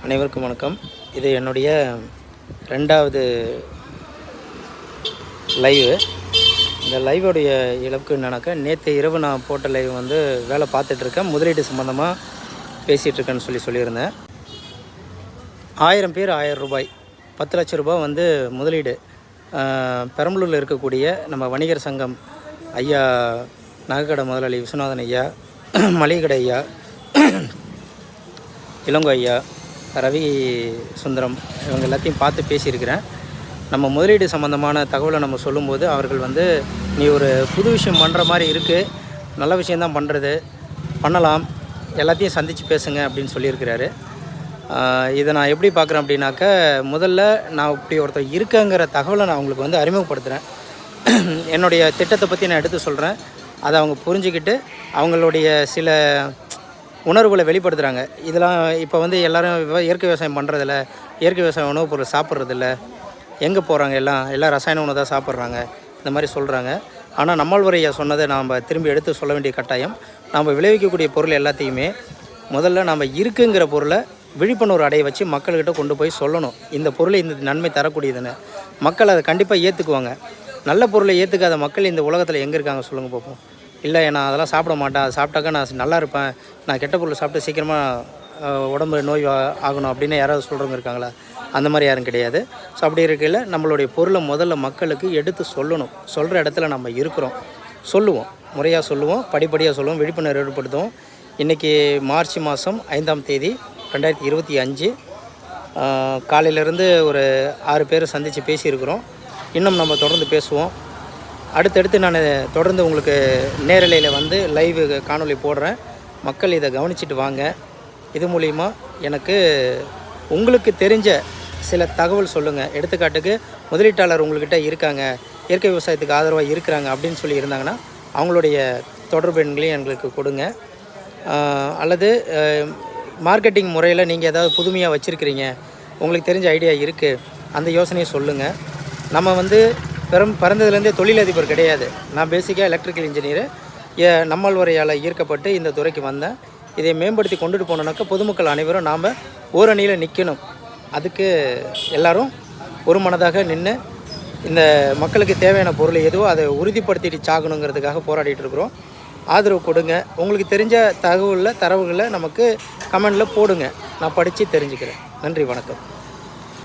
அனைவருக்கும் வணக்கம். இது என்னுடைய 2வது லைவு. இந்த லைவோடைய இலக்கு என்னன்னாக்கா, நேற்று இரவு நான் போட்ட லைவ் வந்து வேலை பார்த்துட்ருக்கேன். முதலீடு சம்மந்தமாக பேசிகிட்ருக்கேன்னு சொல்லியிருந்தேன். 1000 பேர் ரூ. 1000 10 லட்ச ரூபா வந்து முதலீடு. பெரம்பலூரில் இருக்கக்கூடிய நம்ம வணிகர் சங்கம் ஐயா, நகைக்கடை முதலாளி விஸ்வநாதன் ஐயா, மளிகை கடை ஐயா, இளங்கோ ஐயா, ரவி சுந்தரம், இவங்க எல்லாத்தையும் பார்த்து பேசியிருக்கிறேன். நம்ம முதலீடு சம்மந்தமான தகவலை நம்ம சொல்லும்போது அவர்கள் வந்து, நீ ஒரு புது விஷயம் பண்ணுற மாதிரி இருக்குது, நல்ல விஷயந்தான் பண்ணுறது, பண்ணலாம், எல்லாத்தையும் சந்தித்து பேசுங்க அப்படின்னு சொல்லியிருக்கிறாரு. இதை நான் எப்படி பார்க்குறேன் அப்படின்னாக்கா, முதல்ல நான் இப்படி ஒருத்தர் இருக்கேங்கிற தகவலை நான் அவங்களுக்கு வந்து அறிமுகப்படுத்துகிறேன். என்னுடைய திட்டத்தை பற்றி நான் எடுத்து சொல்கிறேன். அதை அவங்க புரிஞ்சுக்கிட்டு அவங்களுடைய சில உணர்வுகளை வெளிப்படுத்துகிறாங்க. இதெல்லாம் இப்போ வந்து எல்லோரும் இயற்கை விவசாயம் பண்ணுறதில்ல, இயற்கை விவசாயம் உணவுப் பொருள் சாப்பிட்றதில்ல, எங்கே போகிறாங்க, எல்லாம் ரசாயன உணவு தான் சாப்பிட்றாங்க, இந்த மாதிரி சொல்கிறாங்க. ஆனால் நம்மாழ்வார் ஐயா சொன்னதை நாம் திரும்பி எடுத்து சொல்ல வேண்டிய கட்டாயம். நாம் விளைவிக்கக்கூடிய பொருள் எல்லாத்தையுமே முதல்ல நம்ம இருக்குங்கிற பொருளை விழிப்புணர்வு அடைய வச்சு மக்கள்கிட்ட கொண்டு போய் சொல்லணும். இந்த பொருளை இந்த நன்மை தரக்கூடியதுன்னு மக்கள் அதை கண்டிப்பாக ஏற்றுக்குவாங்க. நல்ல பொருளை ஏற்றுக்காத மக்கள் இந்த உலகத்தில் எங்கே இருக்காங்க சொல்லுங்கள் பார்ப்போம். இல்லை, நான் அதெல்லாம் சாப்பிட மாட்டேன், அது சாப்பிட்டாக்கா நான் நல்லா இருப்பேன், நான் கெட்ட பொருள் சாப்பிட்டு சீக்கிரமாக உடம்பு நோய் ஆகணும் அப்படின்னு யாராவது சொல்கிறவங்க இருக்காங்களா? அந்த மாதிரி யாரும் கிடையாது. ஸோ அப்படி இருக்கையில் நம்மளுடைய பொருளை முதல்ல மக்களுக்கு எடுத்து சொல்லணும். சொல்கிற இடத்துல நம்ம இருக்கிறோம், சொல்லுவோம், முறையாக சொல்லுவோம், படிப்படியாக சொல்லுவோம், விழிப்புணர்வு ஏற்படுத்துவோம். இன்றைக்கி மார்ச் மாதம் 5ஆம் தேதி 2025 காலையிலேருந்து ஒரு 6 பேர் சந்தித்து பேசியிருக்கிறோம். இன்னும் நம்ம தொடர்ந்து பேசுவோம். அடுத்தடுத்து நான் தொடர்ந்து உங்களுக்கு நேரலையில் வந்து லைவ் காணொளி போடுறேன். மக்கள் இதை கவனிச்சிட்டு வாங்க. இது மூலிமா எனக்கு உங்களுக்கு தெரிஞ்ச சில தகவல் சொல்லுங்கள். எடுத்துக்காட்டுக்கு, முதலீட்டாளர் உங்கள்கிட்ட இருக்காங்க, இயற்கை விவசாயத்துக்கு ஆதரவாக இருக்கிறாங்க அப்படின்னு சொல்லி இருந்தாங்கன்னா அவங்களுடைய தொடர்பு எண்களையும் எங்களுக்கு கொடுங்க. அல்லது மார்க்கெட்டிங் முறையில் நீங்கள் ஏதாவது புதுமையாக வச்சுருக்கிறீங்க, உங்களுக்கு தெரிஞ்ச ஐடியா இருக்குது, அந்த யோசனையை சொல்லுங்கள். நம்ம வந்து பிறந்ததுலேருந்தே தொழிலதிபர் கிடையாது. நான் பேசிக்காக எலக்ட்ரிக்கல் இன்ஜினியரு. நம்மாழ்வாரையால் ஈர்க்கப்பட்டு இந்த துறைக்கு வந்தேன். இதை மேம்படுத்தி கொண்டுட்டு போனோன்னாக்கா பொதுமக்கள் அனைவரும் நாம் ஓரணியில் நிற்கணும். அதுக்கு எல்லோரும் ஒரு மனதாக நின்று இந்த மக்களுக்கு தேவையான பொருள் எதுவோ அதை உறுதிப்படுத்திட்டு சாகணுங்கிறதுக்காக போராடிட்டு இருக்கிறோம். ஆதரவு கொடுங்க. உங்களுக்கு தெரிஞ்ச தரவுகளை நமக்கு கமெண்டில் போடுங்க. நான் படித்து தெரிஞ்சுக்கிறேன். நன்றி, வணக்கம்.